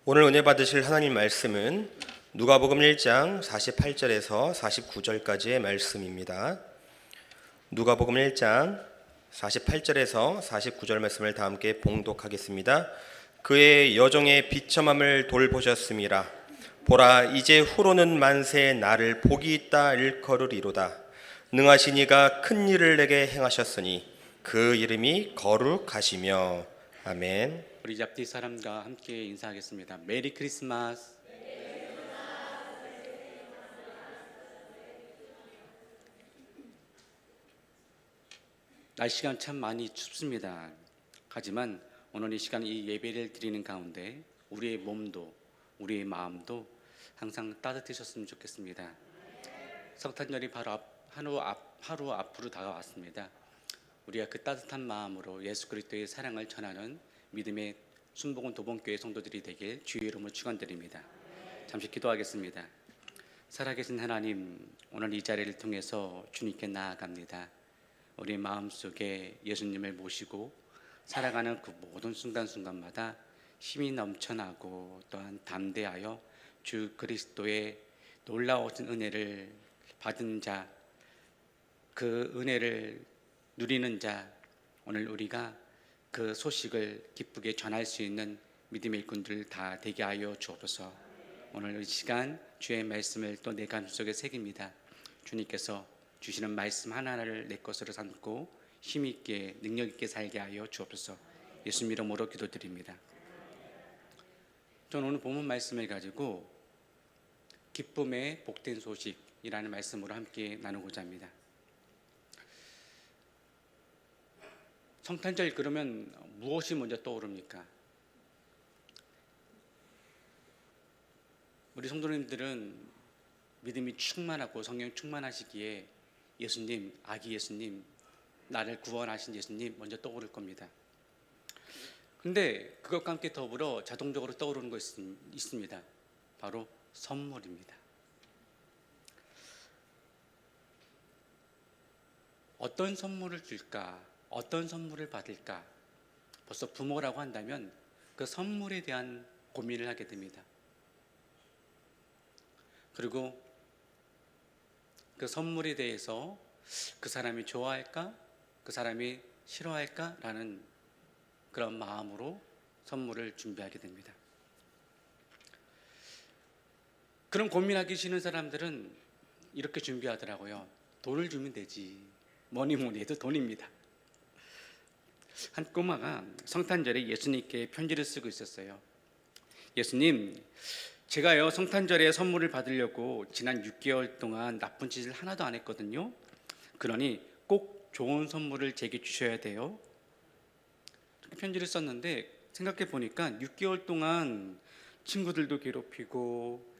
오늘 은혜 받으실 하나님 말씀은 누가복음 1장 48절에서 49절까지의 말씀입니다. 누가복음 1장 48절에서 49절 말씀을 다 함께 봉독하겠습니다. 그의 여종의 비참함을 돌보셨음이라. 보라, 이제 후로는 만세 나를 복이 있다 일컬으리로다. 능하신 이가 큰 일을 내게 행하셨으니 그 이름이 거룩하시며. 아멘. 우리 잡디 사람과 함께 인사하겠습니다. 메리 크리스마스. 날씨가 참 많이 춥습니다. 하지만 오늘 이 시간 이 예배를 드리는 가운데 우리의 몸도 우리의 마음도 항상 따뜻해졌으면 좋겠습니다. 성탄절이 바로 하루 앞으로 다가왔습니다. 우리가 그 따뜻한 마음으로 예수 그리스도의 사랑을 전하는 믿음의 순복음 도봉교회 성도들이 되길 주의 이름으로 축원드립니다. 잠시 기도하겠습니다. 살아계신 하나님, 오늘 이 자리를 통해서 주님께 나아갑니다. 우리 마음속에 예수님을 모시고 살아가는 그 모든 순간순간마다 힘이 넘쳐나고 또한 담대하여 주 그리스도의 놀라우신 은혜를 받은 자, 그 은혜를 누리는 자, 오늘 우리가 그 소식을 기쁘게 전할 수 있는 믿음의 일꾼들 다 되게 하여 주옵소서. 오늘 이 시간 주의 말씀을 또 내 가슴속에 새깁니다. 주님께서 주시는 말씀 하나하나를 내 것으로 삼고 힘있게 능력있게 살게 하여 주옵소서. 예수 이름으로 기도드립니다. 저는 오늘 본문 말씀을 가지고 기쁨의 복된 소식이라는 말씀으로 함께 나누고자 합니다. 성탄절 그러면 무엇이 먼저 떠오릅니까? 우리 성도님들은 믿음이 충만하고 성령 충만하시기에 예수님, 아기 예수님, 나를 구원하신 예수님 먼저 떠오를 겁니다. 근데 그것과 함께 더불어 자동적으로 떠오르는 것이 있습니다. 바로 선물입니다. 어떤 선물을 줄까? 어떤 선물을 받을까? 벌써 부모라고 한다면 그 선물에 대한 고민을 하게 됩니다. 그리고 그 선물에 대해서 그 사람이 좋아할까? 그 사람이 싫어할까? 라는 그런 마음으로 선물을 준비하게 됩니다. 그런 고민하기 싫은 사람들은 이렇게 준비하더라고요. 돈을 주면 되지. 뭐니 해도 돈입니다. 한 꼬마가 성탄절에 예수님께 편지를 쓰고 있었어요. 예수님, 제가요 성탄절에 선물을 받으려고 지난 6개월 동안 나쁜 짓을 하나도 안 했거든요. 그러니 꼭 좋은 선물을 제게 주셔야 돼요. 이렇게 편지를 썼는데 생각해 보니까 6개월 동안 친구들도 괴롭히고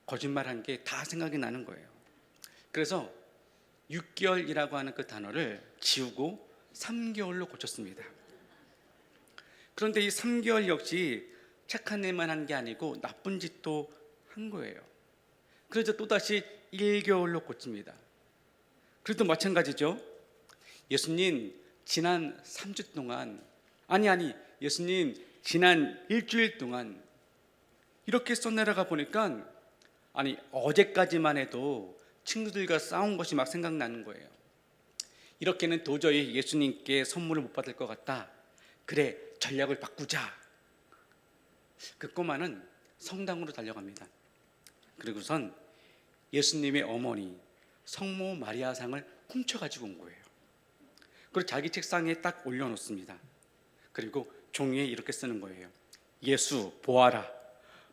거짓말한 게 다 생각이 나는 거예요. 그래서 6개월이라고 하는 그 단어를 지우고 3개월로 고쳤습니다. 그런데 이 3개월 역시 착한 일만 한 게 아니고 나쁜 짓도 한 거예요. 그래서 또다시 1개월로 고칩니다. 그래도 마찬가지죠. 예수님, 지난 3주 동안 예수님, 지난 일주일 동안 이렇게 써내려가 보니까 어제까지만 해도 친구들과 싸운 것이 막 생각나는 거예요. 이렇게는 도저히 예수님께 선물을 못 받을 것 같다. 그래, 전략을 바꾸자. 그 꼬마는 성당으로 달려갑니다. 그리고선 예수님의 어머니 성모 마리아상을 훔쳐가지고 온 거예요. 그리고 자기 책상에 딱 올려놓습니다. 그리고 종이에 이렇게 쓰는 거예요. 예수 보아라.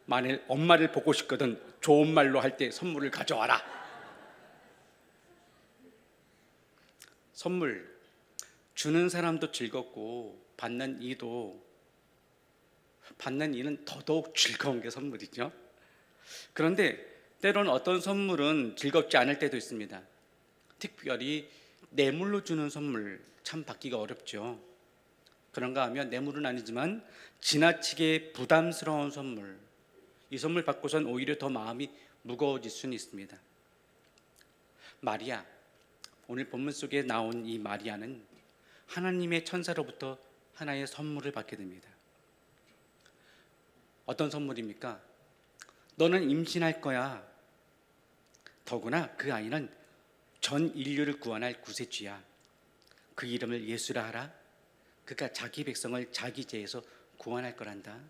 만일 엄마를 보고 싶거든 좋은 말로 할 때 선물을 가져와라. 선물 주는 사람도 즐겁고 받는 이는 더더욱 즐거운 게 선물이죠. 그런데 때로는 어떤 선물은 즐겁지 않을 때도 있습니다. 특별히 뇌물로 주는 선물 참 받기가 어렵죠. 그런가 하면 뇌물은 아니지만 지나치게 부담스러운 선물, 이 선물 받고선 오히려 더 마음이 무거워질 수는 있습니다. 마리아, 오늘 본문 속에 나온 이 마리아는 하나님의 천사로부터 하나의 선물을 받게 됩니다. 어떤 선물입니까? 너는 임신할 거야. 더구나 그 아이는 전 인류를 구원할 구세주야. 그 이름을 예수라 하라. 그가 자기 백성을 자기 죄에서 구원할 거란다.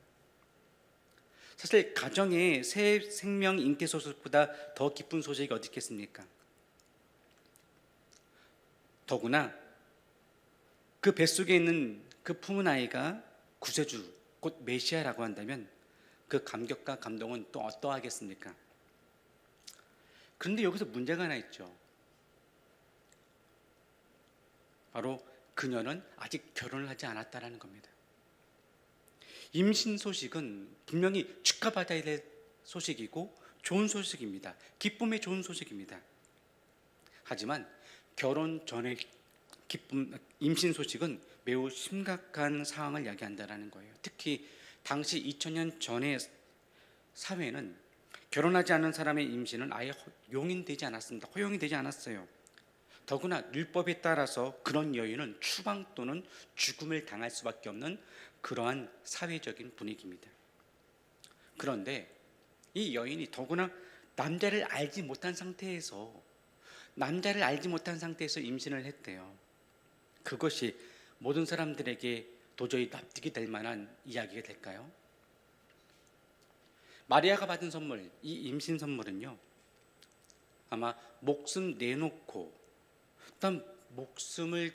사실 가정의 새 생명 잉태 소식보다 더 기쁜 소식이 어디 있겠습니까? 더구나 그 뱃속에 있는 그 품은 아이가 구세주 곧 메시아라고 한다면 그 감격과 감동은 또 어떠하겠습니까? 그런데 여기서 문제가 하나 있죠. 바로 그녀는 아직 결혼을 하지 않았다라는 겁니다. 임신 소식은 분명히 축하받아야 될 소식이고 좋은 소식입니다. 기쁨의 좋은 소식입니다. 하지만 결혼 전의 임신 소식은 매우 심각한 상황을 이야기한다는 거예요. 특히 당시 2000년 전의 사회는 결혼하지 않은 사람의 임신은 아예 용인되지 않았습니다. 허용이 되지 않았어요. 더구나 율법에 따라서 그런 여인은 추방 또는 죽음을 당할 수밖에 없는 그러한 사회적인 분위기입니다. 그런데 이 여인이 더구나 남자를 알지 못한 상태에서 임신을 했대요. 그것이 모든 사람들에게 도저히 납득이 될 만한 이야기가 될까요? 마리아가 받은 선물, 이 임신 선물은요, 아마 목숨 내놓고 어떤 목숨을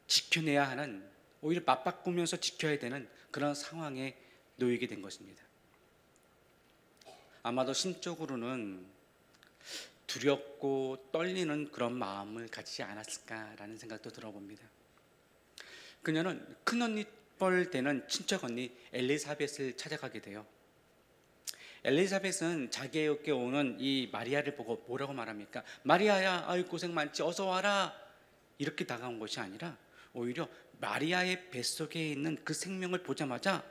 지켜내야 하는, 오히려 맞바꾸면서 지켜야 되는 그런 상황에 놓이게 된 것입니다. 아마도 심적으로는 두렵고 떨리는 그런 마음을 가지지 않았을까라는 생각도 들어봅니다. 그녀는 큰언니 뻘 되는 친척 언니 엘리사벳을 찾아가게 돼요. 엘리사벳은 자기에게 오는 이 마리아를 보고 뭐라고 말합니까? 마리아야, 아유 고생 많지, 어서 와라. 이렇게 다가온 것이 아니라 오히려 마리아의 뱃속에 있는 그 생명을 보자마자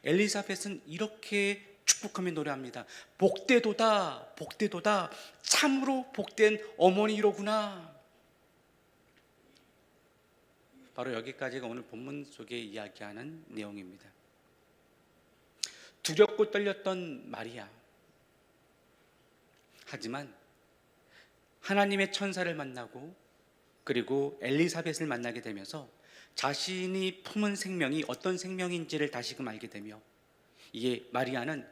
엘리사벳은 이렇게 축복하며 노래합니다. 복되도다, 복되도다. 참으로 복된 어머니로구나. 바로 여기까지가 오늘 본문 속에 이야기하는 내용입니다. 두렵고 떨렸던 마리아. 하지만 하나님의 천사를 만나고 그리고 엘리사벳을 만나게 되면서 자신이 품은 생명이 어떤 생명인지를 다시금 알게 되며, 이에 마리아는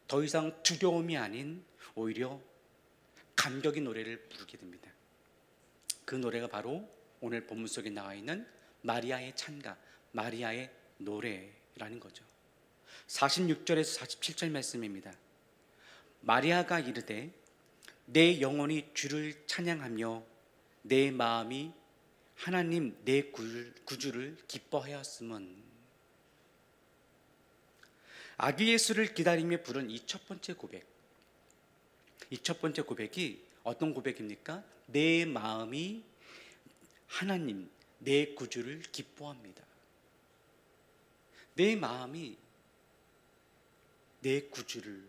더 이상 두려움이 아닌 오히려 감격의 노래를 부르게 됩니다. 그 노래가 바로 오늘 본문 속에 나와 있는 마리아의 찬가, 마리아의 노래라는 거죠. 46절에서 47절 말씀입니다. 마리아가 이르되 내 영혼이 주를 찬양하며 내 마음이 하나님 내 구주를 기뻐하였음은. 아기 예수를 기다리며 부른 이 첫 번째 고백, 이 첫 번째 고백이 어떤 고백입니까? 내 마음이 하나님 내 구주를 기뻐합니다. 내 마음이 내 구주를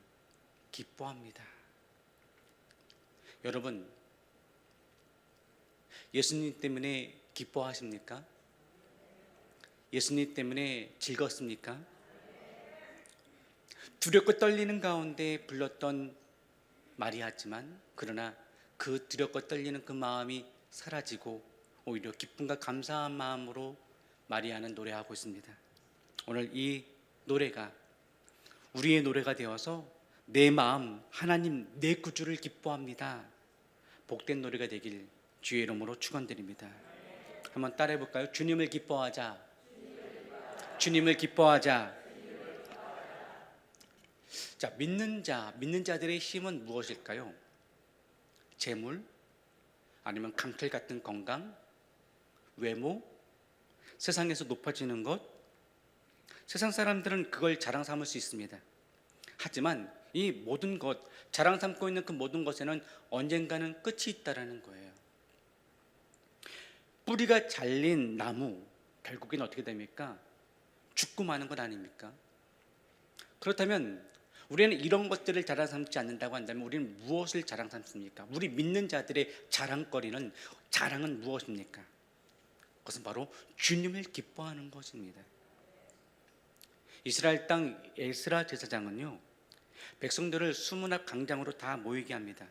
기뻐합니다. 여러분, 예수님 때문에 기뻐하십니까? 예수님 때문에 즐겁습니까? 두렵고 떨리는 가운데 불렀던 마리아지만, 그러나 그 두렵고 떨리는 그 마음이 사라지고 오히려 기쁨과 감사한 마음으로 마리아는 노래하고 있습니다. 오늘 이 노래가 우리의 노래가 되어서 내 마음 하나님 내 구주를 기뻐합니다. 복된 노래가 되길 주의 이름으로 축원드립니다. 한번 따라해 볼까요? 주님을 기뻐하자. 주님을 기뻐하자. 자, 믿는 자들의 힘은 무엇일까요? 재물, 아니면 강철 같은 건강, 외모, 세상에서 높아지는 것. 세상 사람들은 그걸 자랑 삼을 수 있습니다. 하지만 이 모든 것, 자랑 삼고 있는 그 모든 것에는 언젠가는 끝이 있다라는 거예요. 뿌리가 잘린 나무, 결국엔 어떻게 됩니까? 죽고 마는 것 아닙니까? 그렇다면 우리는 이런 것들을 자랑 삼지 않는다고 한다면 우리는 무엇을 자랑 삼습니까? 우리 믿는 자들의 자랑은 무엇입니까? 그것은 바로 주님을 기뻐하는 것입니다. 이스라엘 땅 에스라 제사장은요, 백성들을 수문 앞 광장으로 다 모이게 합니다.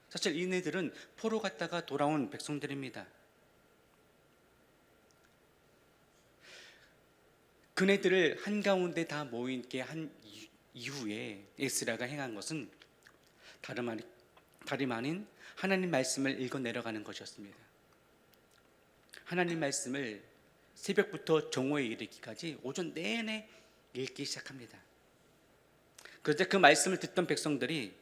사실 이네들은 포로 갔다가 돌아온 백성들입니다. 그네들을 한가운데 다 모이게 한 이후에 에스라가 행한 것은 다름 아닌 하나님 말씀을 읽어 내려가는 것이었습니다. 하나님 말씀을 새벽부터 정오에 이르기까지 오전 내내 읽기 시작합니다. 그런데 그 말씀을 듣던 백성들이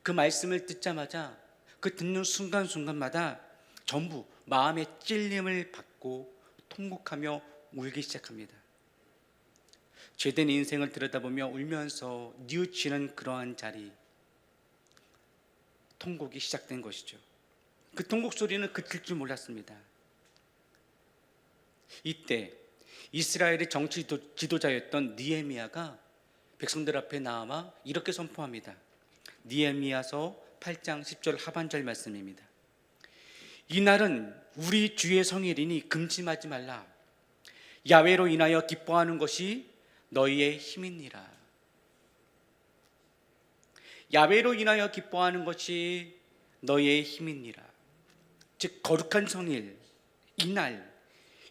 그 말씀을 듣자마자 그 듣는 순간순간마다 전부 마음의 찔림을 받고 통곡하며 울기 시작합니다. 죄된 인생을 들여다보며 울면서 뉘우치는 그러한 자리, 통곡이 시작된 것이죠. 그 통곡 소리는 그칠 줄 몰랐습니다. 이때 이스라엘의 정치 지도자였던 느헤미야가 백성들 앞에 나와 이렇게 선포합니다. 느헤미야서 8장 10절 하반절 말씀입니다. 이날은 우리 주의 성일이니 금심하지 말라. 야훼로 인하여 기뻐하는 것이 너희의 힘이니라. 야훼로 인하여 기뻐하는 것이 너희의 힘이니라. 즉 거룩한 성일,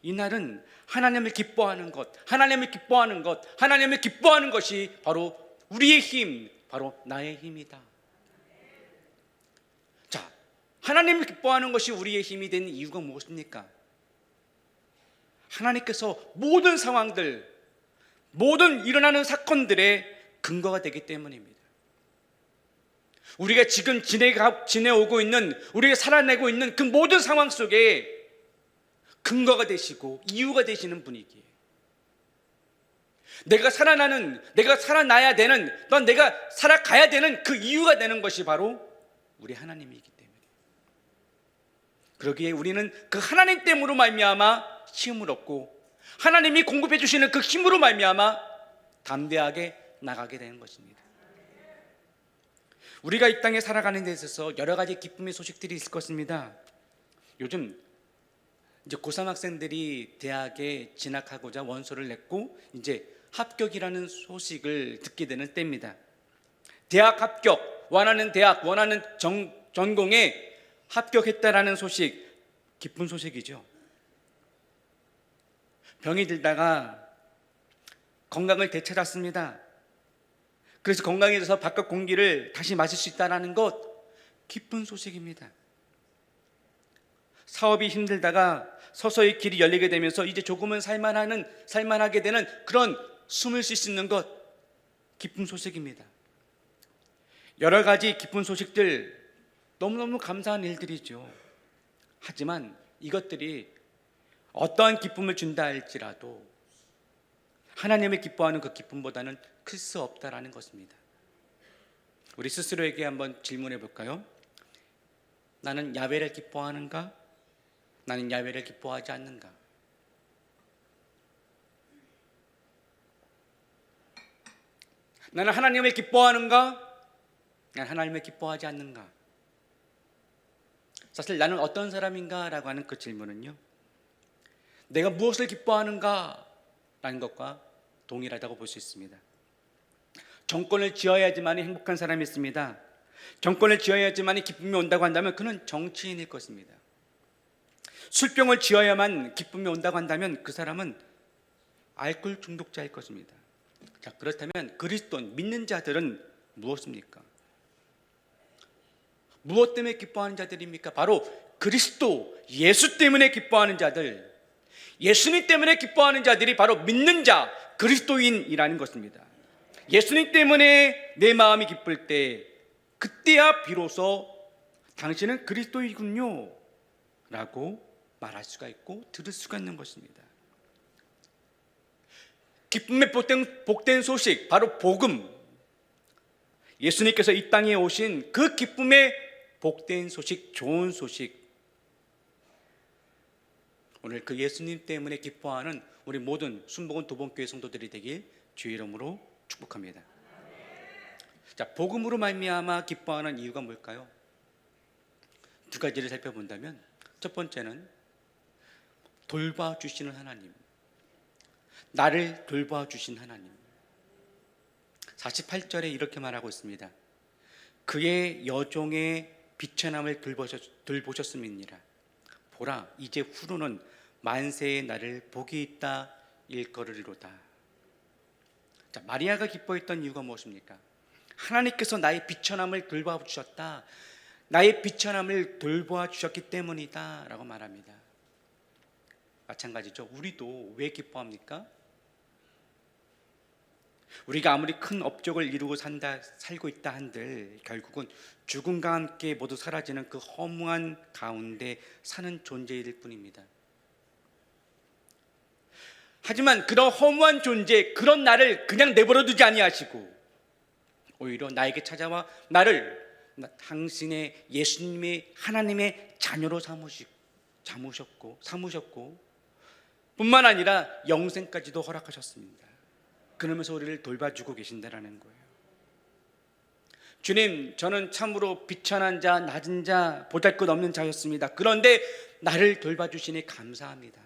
이날은 하나님을 기뻐하는 것, 하나님을 기뻐하는 것이 바로 우리의 힘, 바로 나의 힘이다. 자, 하나님을 기뻐하는 것이 우리의 힘이 된 이유가 무엇입니까? 하나님께서 모든 상황들, 모든 일어나는 사건들의 근거가 되기 때문입니다. 우리가 지금 지내오고 있는, 우리가 살아내고 있는 그 모든 상황 속에 근거가 되시고 이유가 되시는 분이기에 내가 살아나야 되는, 내가 살아가야 되는 그 이유가 되는 것이 바로 우리 하나님이기 때문에, 그러기에 우리는 그 하나님 때문으로 말미암아 힘을 얻고 하나님이 공급해 주시는 그 힘으로 말미암아 담대하게 나가게 되는 것입니다. 우리가 이 땅에 살아가는 데 있어서 여러 가지 기쁨의 소식들이 있을 것입니다. 요즘 이제 고3 학생들이 대학에 진학하고자 원서를 냈고 이제 합격이라는 소식을 듣게 되는 때입니다. 대학 합격, 원하는 대학, 원하는 전공에 합격했다라는 소식, 기쁜 소식이죠. 병이 들다가 건강을 되찾았습니다. 그래서 건강해져서 바깥 공기를 다시 마실 수 있다는 것, 기쁜 소식입니다. 사업이 힘들다가 서서히 길이 열리게 되면서 이제 조금은 살만하게 되는 그런 숨을 쉴 수 있는 것, 기쁜 소식입니다. 여러 가지 기쁜 소식들, 너무너무 감사한 일들이죠. 하지만 이것들이 어떠한 기쁨을 준다 할지라도 하나님을 기뻐하는 그 기쁨보다는 클 수 없다라는 것입니다. 우리 스스로에게 한번 질문해 볼까요? 나는 야훼를 기뻐하는가? 나는 야훼를 기뻐하지 않는가? 나는 하나님을 기뻐하는가? 나는 하나님을 기뻐하지 않는가? 사실 나는 어떤 사람인가? 라고 하는 그 질문은요, 내가 무엇을 기뻐하는가? 라는 것과 동일하다고 볼 수 있습니다. 정권을 지어야지만 행복한 사람이 있습니다. 정권을 지어야지만 기쁨이 온다고 한다면 그는 정치인일 것입니다. 술병을 지어야만 기쁨이 온다고 한다면 그 사람은 알코올 중독자일 것입니다. 자, 그렇다면 그리스도인, 믿는 자들은 무엇입니까? 무엇 때문에 기뻐하는 자들입니까? 바로 그리스도, 예수 때문에 기뻐하는 자들, 예수님 때문에 기뻐하는 자들이 바로 믿는 자, 그리스도인이라는 것입니다. 예수님 때문에 내 마음이 기쁠 때, 그때야 비로소 당신은 그리스도이군요 라고 말할 수가 있고 들을 수가 있는 것입니다. 기쁨의 복된 소식, 바로 복음, 예수님께서 이 땅에 오신 그 기쁨의 복된 소식, 좋은 소식, 오늘 그 예수님 때문에 기뻐하는 우리 모든 순복음 도봉교회 성도들이 되길 주의 이름으로 축복합니다. 자, 복음으로 말미암아 기뻐하는 이유가 뭘까요? 두 가지를 살펴본다면, 첫 번째는 돌봐주시는 하나님, 나를 돌봐주신 하나님. 48절에 이렇게 말하고 있습니다. 그의 여종의 비천함을 들보셨음이니라. 보라, 이제 후로는 만세의 날을 복이 있다 일거르리로다. 자, 마리아가 기뻐했던 이유가 무엇입니까? 하나님께서 나의 비천함을 돌보아 주셨다. 나의 비천함을 돌보아 주셨기 때문이다 라고 말합니다. 마찬가지죠. 우리도 왜 기뻐합니까? 우리가 아무리 큰 업적을 이루고 살고 있다 한들 결국은 죽음과 함께 모두 사라지는 그 허무한 가운데 사는 존재일 뿐입니다. 하지만 그런 허무한 존재, 그런 나를 그냥 내버려 두지 아니하시고 오히려 나에게 찾아와 나를 당신의 예수님의 하나님의 자녀로 삼으셨고 뿐만 아니라 영생까지도 허락하셨습니다. 그러면서 우리를 돌봐주고 계신다라는 거예요. 주님, 저는 참으로 비천한 자, 낮은 자, 보잘것없는 자였습니다. 그런데 나를 돌봐주시니 감사합니다.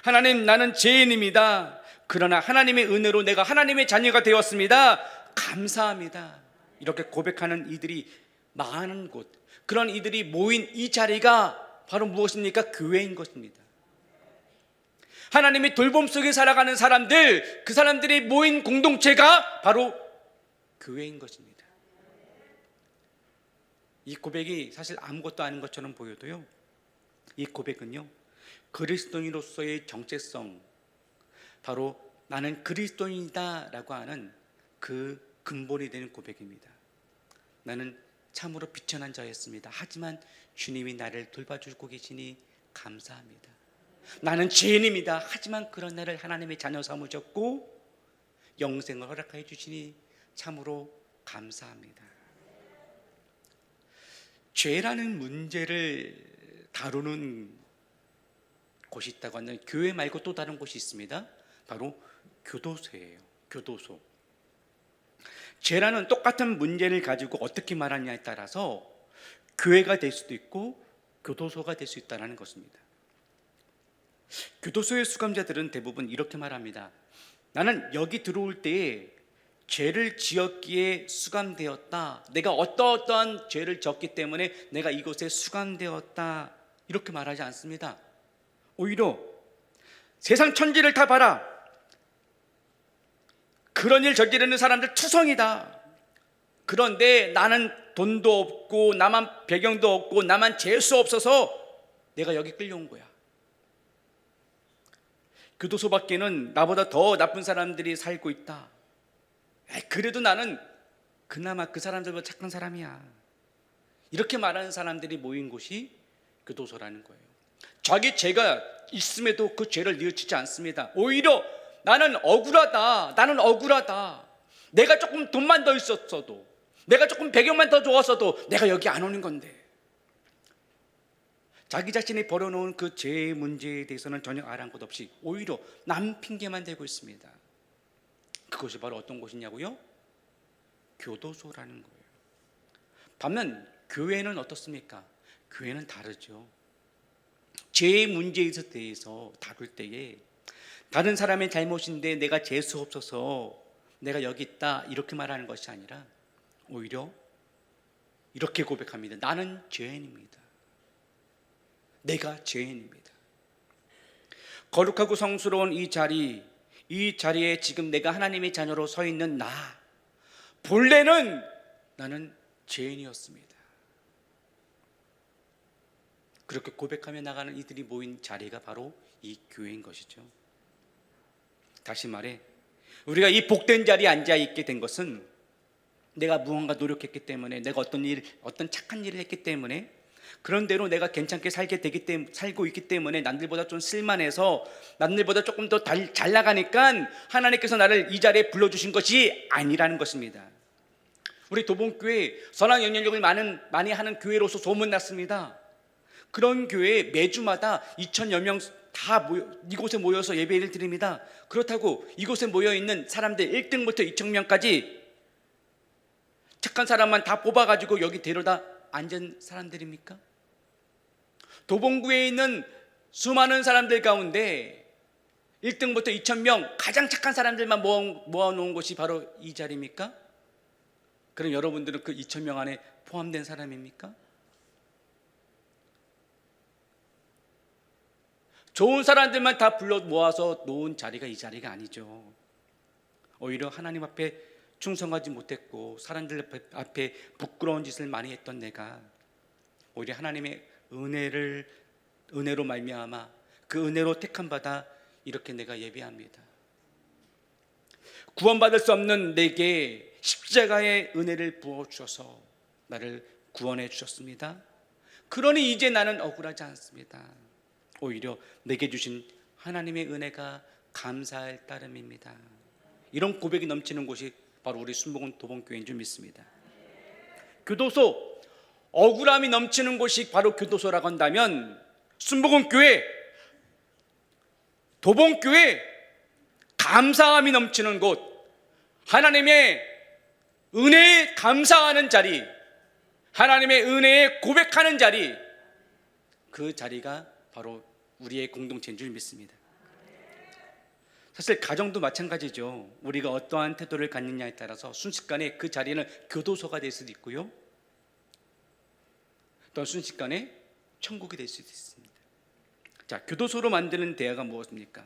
하나님, 나는 죄인입니다. 그러나 하나님의 은혜로 내가 하나님의 자녀가 되었습니다. 감사합니다. 이렇게 고백하는 이들이 많은 곳, 그런 이들이 모인 이 자리가 바로 무엇입니까? 교회인 것입니다. 하나님의 돌봄 속에 살아가는 사람들, 그 사람들이 모인 공동체가 바로 교회인 것입니다. 이 고백이 사실 아무것도 아닌 것처럼 보여도요, 이 고백은요, 그리스도인으로서의 정체성, 바로 나는 그리스도인이다 라고 하는 그 근본이 되는 고백입니다. 나는 참으로 비천한 자였습니다. 하지만 주님이 나를 돌봐주고 계시니 감사합니다. 나는 죄인입니다. 하지만 그런 나를 하나님의 자녀 삼으셨고 영생을 허락하여 주시니 참으로 감사합니다. 죄라는 문제를 다루는 곳이 있다고 하는 교회 말고 또 다른 곳이 있습니다. 바로 교도소예요. 교도소. 죄라는 똑같은 문제를 가지고 어떻게 말하냐에 따라서 교회가 될 수도 있고 교도소가 될 수 있다는 것입니다. 교도소의 수감자들은 대부분 이렇게 말합니다. 나는 여기 들어올 때에 죄를 지었기에 수감되었다. 내가 어떠한 죄를 졌기 때문에 내가 이곳에 수감되었다. 이렇게 말하지 않습니다. 오히려 세상 천지를 다 봐라. 그런 일 저지르는 사람들 투성이다. 그런데 나는 돈도 없고 나만 배경도 없고 나만 재수 없어서 내가 여기 끌려온 거야. 교도소 밖에는 나보다 더 나쁜 사람들이 살고 있다. 그래도 나는 그나마 그 사람들보다 착한 사람이야. 이렇게 말하는 사람들이 모인 곳이 교도소라는 거예요. 자기 죄가 있음에도 그 죄를 뉘우치지 않습니다. 오히려 나는 억울하다. 내가 조금 돈만 더 있었어도, 내가 조금 배경만 더 좋았어도 내가 여기 안 오는 건데. 자기 자신이 벌여놓은 그 죄의 문제에 대해서는 전혀 아랑곳 없이 오히려 남 핑계만 대고 있습니다. 그것이 바로 어떤 곳이냐고요? 교도소라는 거예요. 반면 교회는 어떻습니까? 교회는 다르죠. 죄의 문제에 대해서 다룰 때에 다른 사람의 잘못인데 내가 재수 없어서 내가 여기 있다 이렇게 말하는 것이 아니라 오히려 이렇게 고백합니다. 나는 죄인입니다. 내가 죄인입니다. 거룩하고 성스러운 이 자리에 지금 내가 하나님의 자녀로 서 있는 나, 본래는 나는 죄인이었습니다. 그렇게 고백하며 나가는 이들이 모인 자리가 바로 이 교회인 것이죠. 다시 말해 우리가 이 복된 자리에 앉아 있게 된 것은 내가 무언가 노력했기 때문에, 내가 어떤 착한 일을 했기 때문에, 그런 대로 내가 괜찮게 살고 있기 때문에, 남들보다 좀 쓸만해서 남들보다 조금 더 잘 나가니까 하나님께서 나를 이 자리에 불러주신 것이 아니라는 것입니다. 우리 도봉교회 선한 영향력을 많이 하는 교회로서 소문났습니다. 그런 교회에 매주마다 2,000여 명 다 이곳에 모여서 예배를 드립니다. 그렇다고 이곳에 모여있는 사람들 1등부터 2,000명까지 착한 사람만 다 뽑아가지고 여기 데려다 앉은 사람들입니까? 도봉구에 있는 수많은 사람들 가운데 1등부터 2,000명 가장 착한 사람들만 모아놓은 곳이 바로 이 자리입니까? 그럼 여러분들은 그 2,000명 안에 포함된 사람입니까? 좋은 사람들만 다 불러 모아서 놓은 자리가 이 자리가 아니죠. 오히려 하나님 앞에 충성하지 못했고 사람들 앞에 부끄러운 짓을 많이 했던 내가 오히려 하나님의 은혜로 말미암아 그 은혜로 택함 받아 이렇게 내가 예배합니다. 구원받을 수 없는 내게 십자가의 은혜를 부어 주셔서 나를 구원해 주셨습니다. 그러니 이제 나는 억울하지 않습니다. 오히려 내게 주신 하나님의 은혜가 감사할 따름입니다. 이런 고백이 넘치는 곳이 바로 우리 순복음 도봉교회인 줄 믿습니다. 교도소, 억울함이 넘치는 곳이 바로 교도소라고 한다면 순복음 교회, 도봉교회, 감사함이 넘치는 곳, 하나님의 은혜에 감사하는 자리, 하나님의 은혜에 고백하는 자리, 그 자리가 바로 우리의 공동체인 줄 믿습니다. 사실 가정도 마찬가지죠. 우리가 어떠한 태도를 갖느냐에 따라서 순식간에 그 자리는 교도소가 될 수도 있고요, 또 순식간에 천국이 될 수도 있습니다. 자, 교도소로 만드는 대화가 무엇입니까?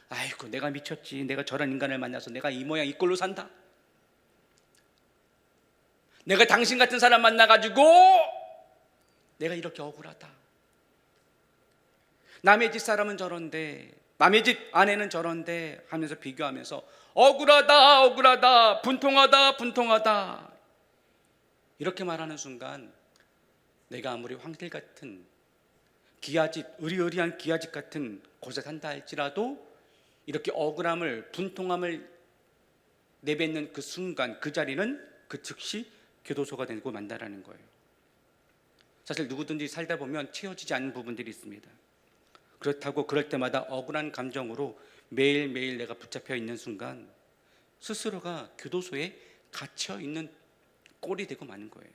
아이고, 내가 미쳤지. 내가 저런 인간을 만나서 내가 이 모양 이 꼴로 산다. 내가 당신 같은 사람 만나가지고 내가 이렇게 억울하다. 남의 집 사람은 저런데, 남의 집 아내는 저런데 하면서 비교하면서 억울하다, 억울하다, 분통하다, 분통하다 이렇게 말하는 순간 내가 아무리 황실 같은 기아집, 의리의리한 기아집 같은 곳에 산다 할지라도 이렇게 억울함을, 분통함을 내뱉는 그 순간, 그 자리는 그 즉시 교도소가 되고 만다라는 거예요. 사실 누구든지 살다 보면 채워지지 않는 부분들이 있습니다. 그렇다고 그럴 때마다 억울한 감정으로 매일매일 내가 붙잡혀 있는 순간 스스로가 교도소에 갇혀 있는 꼴이 되고 마는 거예요.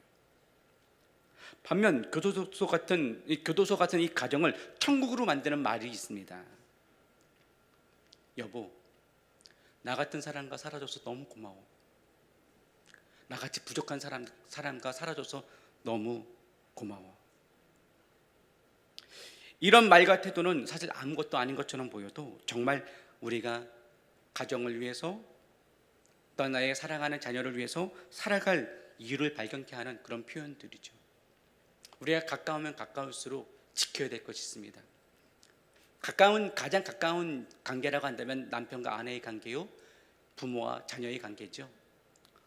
반면 교도소 같은 이 가정을 천국으로 만드는 말이 있습니다. 여보, 나 같은 사람과 살아줘서 너무 고마워. 나같이 부족한 사람과 살아줘서 너무 고마워. 이런 말과 태도는 사실 아무것도 아닌 것처럼 보여도 정말 우리가 가정을 위해서 또 나의 사랑하는 자녀를 위해서 살아갈 이유를 발견케 하는 그런 표현들이죠. 우리가 가까우면 가까울수록 지켜야 될 것이 있습니다. 가장 가까운 관계라고 한다면 남편과 아내의 관계요, 부모와 자녀의 관계죠.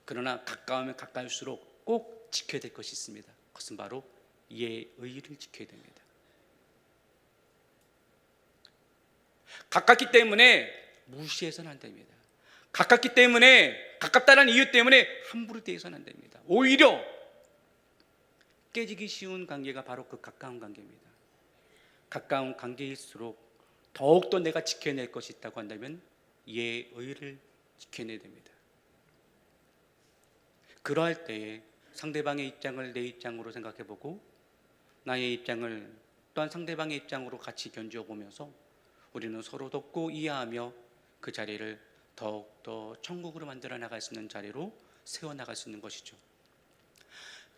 그러나 가까우면 가까울수록 꼭 지켜야 될 것이 있습니다. 그것은 바로 예의를 지켜야 됩니다. 가깝기 때문에 무시해서는 안 됩니다. 가깝기 때문에, 가깝다는 이유 때문에 함부로 대해서는 안 됩니다. 오히려 깨지기 쉬운 관계가 바로 그 가까운 관계입니다. 가까운 관계일수록 더욱더 내가 지켜낼 것이 있다고 한다면 예의를 지켜내야 됩니다. 그러할 때에 상대방의 입장을 내 입장으로 생각해보고 나의 입장을 또한 상대방의 입장으로 같이 견주어 보면서 우리는 서로 돕고 이해하며 그 자리를 더욱더 천국으로 만들어 나갈 수 있는 자리로 세워나갈 수 있는 것이죠.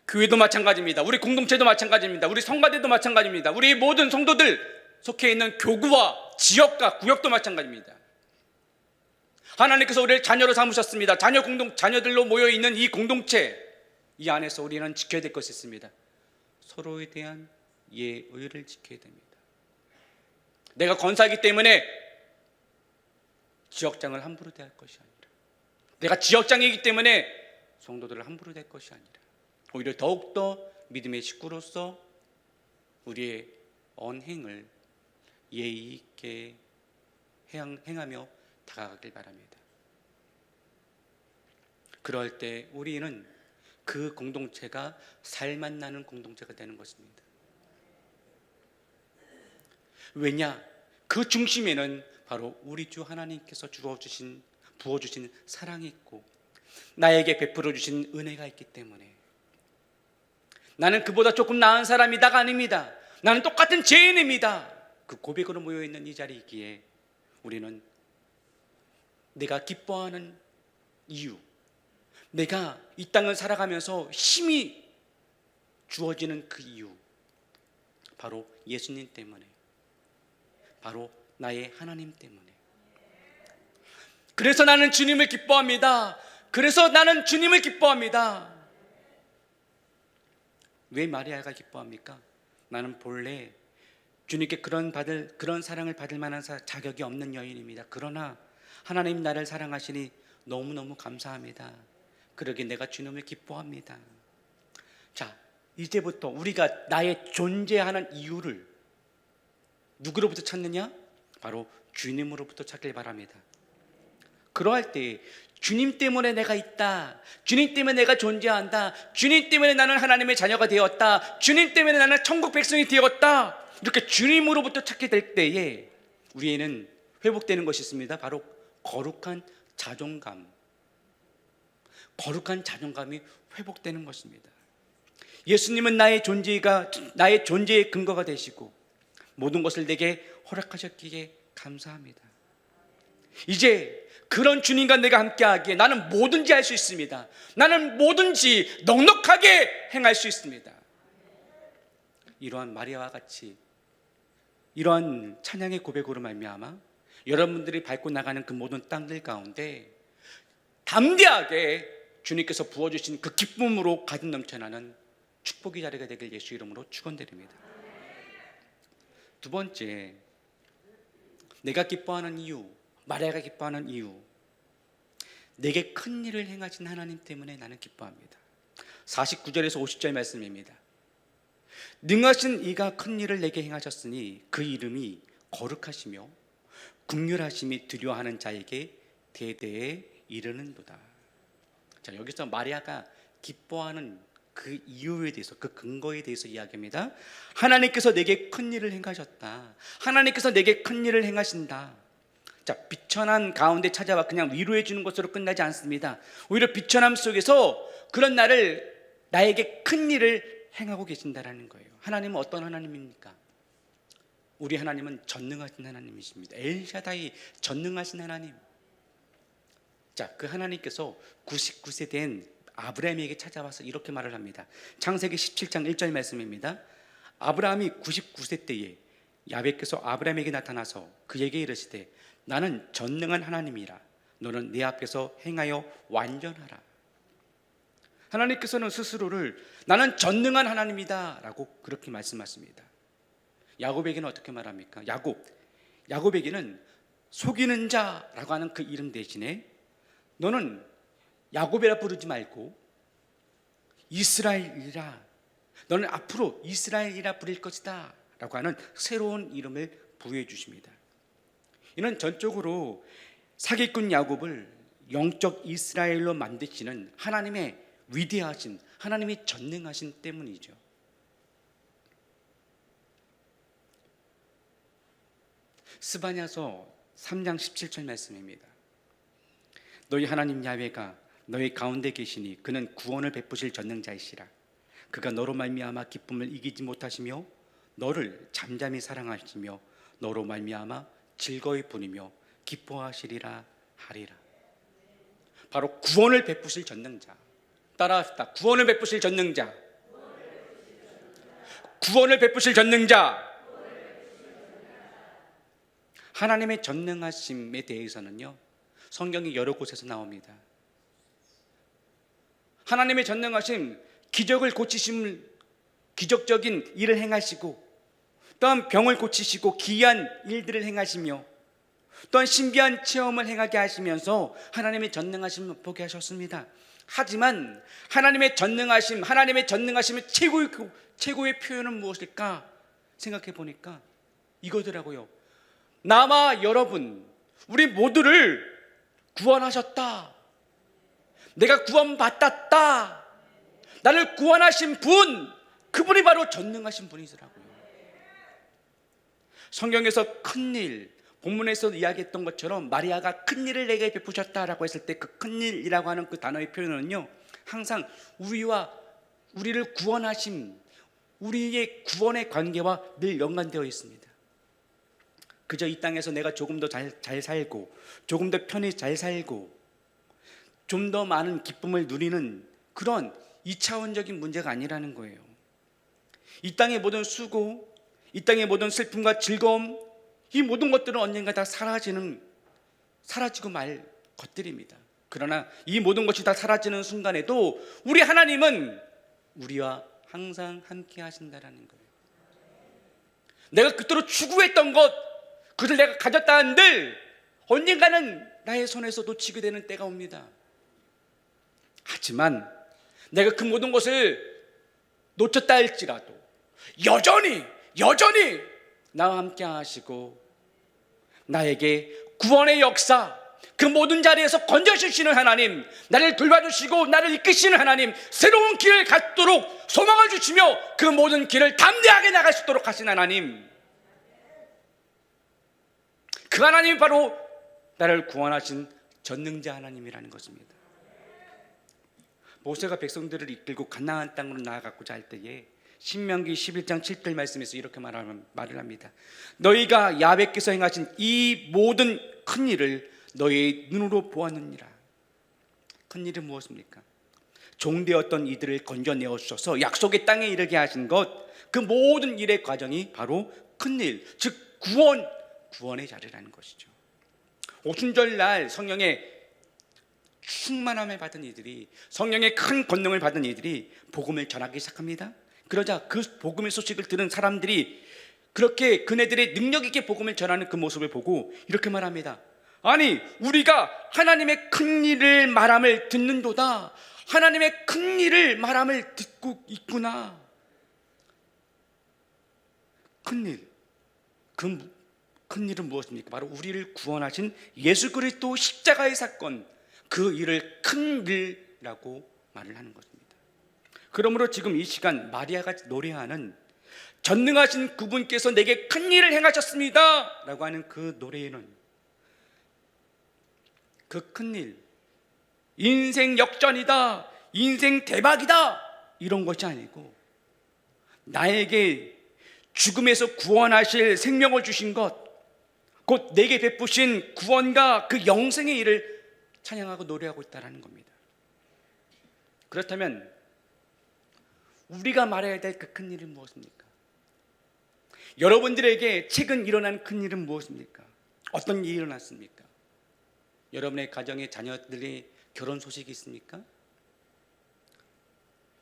교회도 마찬가지입니다. 우리 공동체도 마찬가지입니다. 우리 성가대도 마찬가지입니다. 우리 모든 성도들 속해 있는 교구와 지역과 구역도 마찬가지입니다. 하나님께서 우리를 자녀로 삼으셨습니다. 자녀들로 모여있는 이 공동체, 이 안에서 우리는 지켜야 될 것이 있습니다. 서로에 대한 예의를 지켜야 됩니다. 내가 권사이기 때문에 지역장을 함부로 대할 것이 아니라, 내가 지역장이기 때문에 성도들을 함부로 대할 것이 아니라 오히려 더욱더 믿음의 식구로서 우리의 언행을 예의 있게 행하며 다가가길 바랍니다. 그럴 때 우리는 그 공동체가 살만 나는 공동체가 되는 것입니다. 왜냐? 그 중심에는 바로 우리 주 하나님께서 부어주신 사랑이 있고 나에게 베풀어 주신 은혜가 있기 때문에, 나는 그보다 조금 나은 사람이다가 아닙니다. 나는 똑같은 죄인입니다. 그 고백으로 모여있는 이 자리이기에 우리는 내가 기뻐하는 이유, 내가 이 땅을 살아가면서 힘이 주어지는 그 이유, 바로 예수님 때문에, 바로 나의 하나님 때문에. 그래서 나는 주님을 기뻐합니다. 그래서 나는 주님을 기뻐합니다. 왜 마리아가 기뻐합니까? 나는 본래 주님께 그런 사랑을 받을 만한 자격이 없는 여인입니다. 그러나 하나님 나를 사랑하시니 너무너무 감사합니다. 그러기에 내가 주님을 기뻐합니다. 자, 이제부터 우리가 나의 존재하는 이유를 누구로부터 찾느냐? 바로 주님으로부터 찾길 바랍니다. 그러할 때 주님 때문에 내가 있다, 주님 때문에 내가 존재한다, 주님 때문에 나는 하나님의 자녀가 되었다, 주님 때문에 나는 천국 백성이 되었다, 이렇게 주님으로부터 찾게 될 때에 우리에는 회복되는 것이 있습니다. 바로 거룩한 자존감. 거룩한 자존감이 회복되는 것입니다. 예수님은 나의 존재의 근거가 되시고 모든 것을 내게 허락하셨기에 감사합니다. 이제 그런 주님과 내가 함께하기에 나는 뭐든지 할 수 있습니다. 나는 뭐든지 넉넉하게 행할 수 있습니다. 이러한 마리아와 같이 이러한 찬양의 고백으로 말미암아 여러분들이 밟고 나가는 그 모든 땅들 가운데 담대하게 주님께서 부어주신 그 기쁨으로 가득 넘쳐나는 축복의 자리가 되길 예수 이름으로 축원드립니다. 두 번째, 내가 기뻐하는 이유, 마리아가 기뻐하는 이유, 내게 큰 일을 행하신 하나님 때문에 나는 기뻐합니다. 49절에서 50절 말씀입니다. 능하신 이가 큰 일을 내게 행하셨으니 그 이름이 거룩하시며 긍휼하심이 두려워하는 자에게 대대에 이르는도다. 자, 여기서 마리아가 기뻐하는 그 이유에 대해서, 그 근거에 대해서 이야기합니다. 하나님께서 내게 큰 일을 행하셨다. 하나님께서 내게 큰 일을 행하신다. 자, 비천한 가운데 찾아와 그냥 위로해 주는 것으로 끝나지 않습니다. 오히려 비천함 속에서 그런 나에게 큰 일을 행하고 계신다라는 거예요. 하나님은 어떤 하나님입니까? 우리 하나님은 전능하신 하나님이십니다. 엘샤다이, 전능하신 하나님. 자, 그 하나님께서 99세 된 아브라함에게 찾아와서 이렇게 말을 합니다. 창세기 17장 1절 말씀입니다. 아브라함이 99세 때에 야훼께서 아브라함에게 나타나서 그에게 이르시되 나는 전능한 하나님이라 너는 내 앞에서 행하여 완전하라. 하나님께서는 스스로를 나는 전능한 하나님이다 라고 그렇게 말씀하십니다. 야곱에게는 어떻게 말합니까? 야곱에게는 속이는 자라고 하는 그 이름 대신에 너는 야곱이라 부르지 말고 이스라엘이라, 너는 앞으로 이스라엘이라 부릴 것이다 라고 하는 새로운 이름을 부여해 주십니다. 이는 전적으로 사기꾼 야곱을 영적 이스라엘로 만드시는 하나님의 위대하신, 하나님의 전능하신 때문이죠. 스바냐서 3장 17절 말씀입니다. 너희 하나님 야훼가 너희 가운데 계시니 그는 구원을 베푸실 전능자이시라. 그가 너로 말미암아 기쁨을 이기지 못하시며 너를 잠잠히 사랑하시며 너로 말미암아 즐거이 부리며 기뻐하시리라 하리라. 바로 구원을 베푸실 전능자. 따라합시다. 구원을 베푸실 전능자. 구원을 베푸실 전능자. 하나님의 전능하심에 대해서는요, 성경이 여러 곳에서 나옵니다. 하나님의 전능하심, 기적적인 일을 행하시고, 또한 병을 고치시고 기이한 일들을 행하시며, 또한 신비한 체험을 행하게 하시면서 하나님의 전능하심을 보게 하셨습니다. 하지만 하나님의 전능하심의 최고의 표현은 무엇일까 생각해 보니까 이거더라고요. 나와 여러분, 우리 모두를 구원하셨다. 내가 구원받았다. 나를 구원하신 분, 그분이 바로 전능하신 분이더라고요. 성경에서 큰일, 본문에서 이야기했던 것처럼 마리아가 큰일을 내게 베푸셨다라고 했을 때 그 큰일이라고 하는 그 단어의 표현은요, 항상 우리를 구원하심, 우리의 구원의 관계와 늘 연관되어 있습니다. 그저 이 땅에서 내가 조금 더 잘 살고, 조금 더 편히 잘 살고, 좀 더 많은 기쁨을 누리는 그런 2차원적인 문제가 아니라는 거예요. 이 땅의 모든 수고, 이 땅의 모든 슬픔과 즐거움, 이 모든 것들은 언젠가 다 사라지고 말 것들입니다. 그러나 이 모든 것이 다 사라지는 순간에도 우리 하나님은 우리와 항상 함께 하신다라는 거예요. 내가 그토록 추구했던 것, 그들 내가 가졌다 한들 언젠가는 나의 손에서 놓치게 되는 때가 옵니다. 하지만 내가 그 모든 것을 놓쳤다 할지라도 여전히 나와 함께 하시고 나에게 구원의 역사, 그 모든 자리에서 건져주시는 하나님, 나를 돌봐주시고 나를 이끄시는 하나님, 새로운 길을 갖도록 소망을 주시며 그 모든 길을 담대하게 나갈 수 있도록 하신 하나님, 그 하나님이 바로 나를 구원하신 전능자 하나님이라는 것입니다. 모세가 백성들을 이끌고 가나안 땅으로 나아가고자 할 때에 신명기 11장 7절 말씀에서 이렇게 말을 합니다. 너희가 야훼께서 행하신 이 모든 큰 일을 너희의 눈으로 보았느니라. 큰 일은 무엇입니까? 종되었던 이들을 건져내어 주셔서 약속의 땅에 이르게 하신 것, 그 모든 일의 과정이 바로 큰 일, 즉 구원의 자리라는 것이죠. 오순절날 성령의 충만함을 받은 이들이, 성령의 큰 권능을 받은 이들이 복음을 전하기 시작합니다. 그러자 그 복음의 소식을 들은 사람들이 그렇게 그네들의 능력 있게 복음을 전하는 그 모습을 보고 이렇게 말합니다. 아니, 우리가 하나님의 큰 일을 말함을 듣는도다. 하나님의 큰 일을 말함을 듣고 있구나. 큰 일, 그 큰 일은 무엇입니까? 바로 우리를 구원하신 예수 그리스도 십자가의 사건, 그 일을 큰 일이라고 말을 하는 것입니다. 그러므로 지금 이 시간 마리아가 노래하는 전능하신 그분께서 내게 큰 일을 행하셨습니다 라고 하는 그 노래에는 그 큰 일, 인생 역전이다, 인생 대박이다, 이런 것이 아니고 나에게 죽음에서 구원하실 생명을 주신 것, 곧 내게 베푸신 구원과 그 영생의 일을 찬양하고 노래하고 있다는 겁니다. 그렇다면 우리가 말해야 될 그 큰 일은 무엇입니까? 여러분들에게 최근 일어난 큰 일은 무엇입니까? 어떤 일이 일어났습니까? 여러분의 가정의 자녀들이 결혼 소식이 있습니까?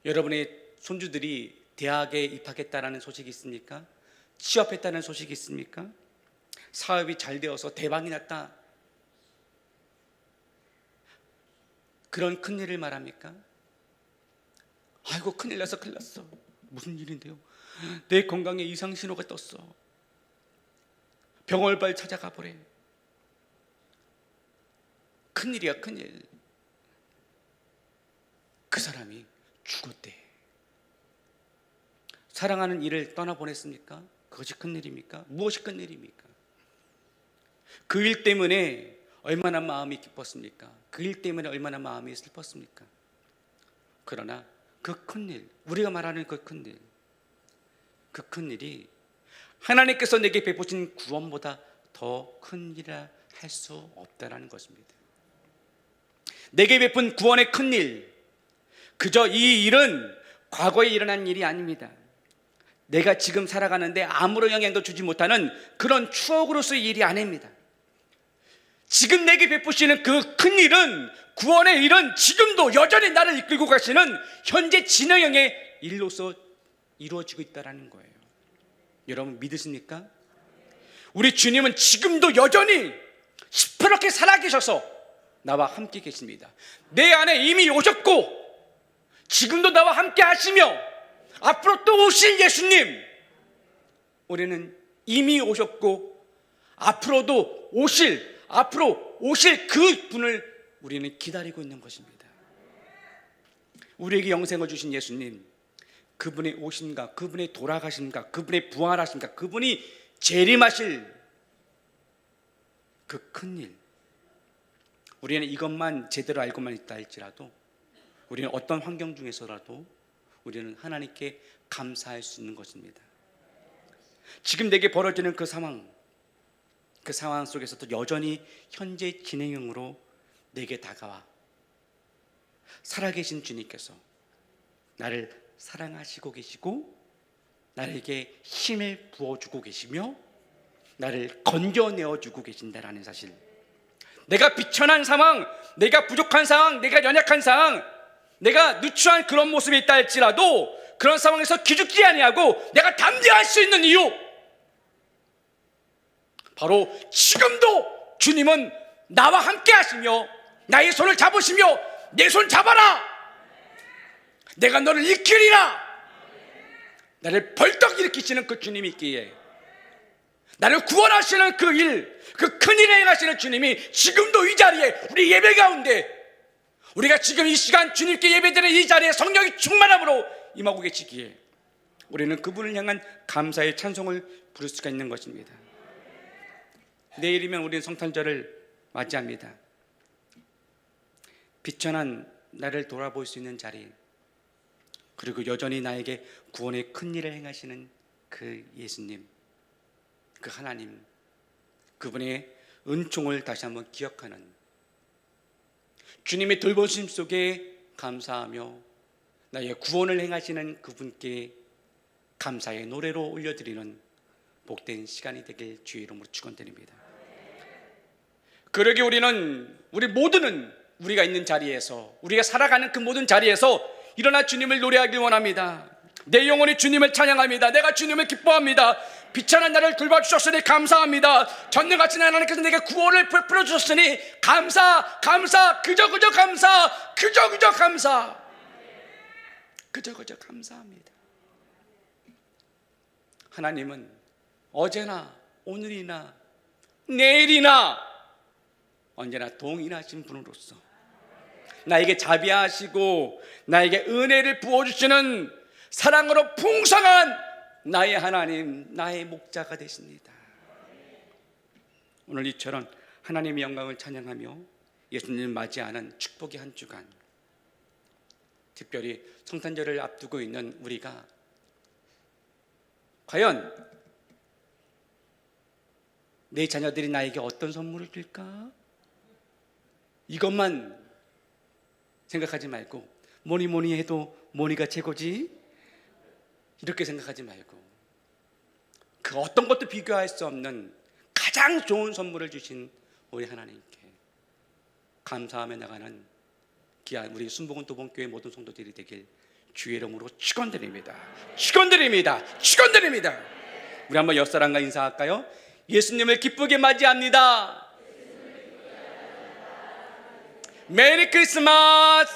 여러분의 손주들이 대학에 입학했다는 소식이 있습니까? 취업했다는 소식이 있습니까? 사업이 잘 되어서 대박이 났다, 그런 큰 일을 말합니까? 아이고, 큰일 났어. 무슨 일인데요? 내 건강에 이상 신호가 떴어. 병원을 빨리 찾아가 보래. 큰일이야, 큰일. 그 사람이 죽었대. 사랑하는 이를 떠나보냈습니까? 그것이 큰일입니까? 무엇이 큰일입니까? 그 일 때문에 얼마나 마음이 기뻤습니까? 그 일 때문에 얼마나 마음이 슬펐습니까? 그러나 그 큰일, 우리가 말하는 그 큰일, 그 큰일이 하나님께서 내게 베푸신 구원보다 더 큰일이라 할 수 없다라는 것입니다. 내게 베푼 구원의 큰일, 그저 이 일은 과거에 일어난 일이 아닙니다. 내가 지금 살아가는데 아무런 영향도 주지 못하는 그런 추억으로서의 일이 아닙니다. 지금 내게 베푸시는 그 큰 일은, 구원의 일은 지금도 여전히 나를 이끌고 가시는 현재 진행형의 일로서 이루어지고 있다는 거예요. 여러분 믿으십니까? 우리 주님은 지금도 여전히 시퍼렇게 살아계셔서 나와 함께 계십니다. 내 안에 이미 오셨고 지금도 나와 함께 하시며 앞으로 또 오실 예수님, 우리는 이미 오셨고 앞으로 오실 그 분을 우리는 기다리고 있는 것입니다. 우리에게 영생을 주신 예수님, 그분의 오심과 그분의 돌아가심과 그분의 부활하심과 그분이 재림하실 그 큰일, 우리는 이것만 제대로 알고만 있다 할지라도 우리는 어떤 환경 중에서라도 우리는 하나님께 감사할 수 있는 것입니다. 지금 내게 벌어지는 그 상황, 그 상황 속에서도 여전히 현재 진행형으로 내게 다가와 살아계신 주님께서 나를 사랑하시고 계시고 나에게 힘을 부어주고 계시며 나를 건져내어주고 계신다라는 사실, 내가 비천한 상황, 내가 부족한 상황, 내가 연약한 상황, 내가 누추한 그런 모습이 있다 할지라도 그런 상황에서 기죽지 아니하고 내가 담대할 수 있는 이유, 바로 지금도 주님은 나와 함께 하시며 나의 손을 잡으시며 내 손 잡아라, 내가 너를 일으키리라, 나를 벌떡 일으키시는 그 주님이 있기에, 나를 구원하시는 그 일, 그 큰 일을 행하시는 주님이 지금도 이 자리에, 우리 예배 가운데, 우리가 지금 이 시간 주님께 예배드리는 이 자리에 성령이 충만함으로 임하고 계시기에 우리는 그분을 향한 감사의 찬송을 부를 수가 있는 것입니다. 내일이면 우리는 성탄절을 맞이합니다. 비천한 나를 돌아볼 수 있는 자리, 그리고 여전히 나에게 구원의 큰 일을 행하시는 그 예수님, 그 하나님, 그분의 은총을 다시 한번 기억하는, 주님의 돌보심 속에 감사하며 나의 구원을 행하시는 그분께 감사의 노래로 올려드리는 복된 시간이 되길 주의 이름으로 축원드립니다. 그러게 우리 모두는 우리가 있는 자리에서, 우리가 살아가는 그 모든 자리에서 일어나 주님을 노래하길 원합니다. 내 영혼이 주님을 찬양합니다. 내가 주님을 기뻐합니다. 비천한 나를 돌봐주셨으니 감사합니다. 전능하신 하나님께서 내게 구원을 베풀어 주셨으니 감사, 그저 감사, 그저 감사합니다. 하나님은 어제나 오늘이나 내일이나 언제나 동일하신 분으로서 나에게 자비하시고 나에게 은혜를 부어주시는 사랑으로 풍성한 나의 하나님, 나의 목자가 되십니다. 오늘 이처럼 하나님의 영광을 찬양하며 예수님을 맞이하는 축복의 한 주간, 특별히 성탄절을 앞두고 있는 우리가 과연 내 자녀들이 나에게 어떤 선물을 줄까? 이것만 생각하지 말고, 뭐니 해도 뭐니가 최고지, 이렇게 생각하지 말고 그 어떤 것도 비교할 수 없는 가장 좋은 선물을 주신 우리 하나님께 감사하며 나가는 귀한 우리 순복음 도봉교회 모든 성도들이 되길 주의 이름으로 축원드립니다. 우리 한번 옆사람과 인사할까요? 예수님을 기쁘게 맞이합니다. 메리 크리스마스.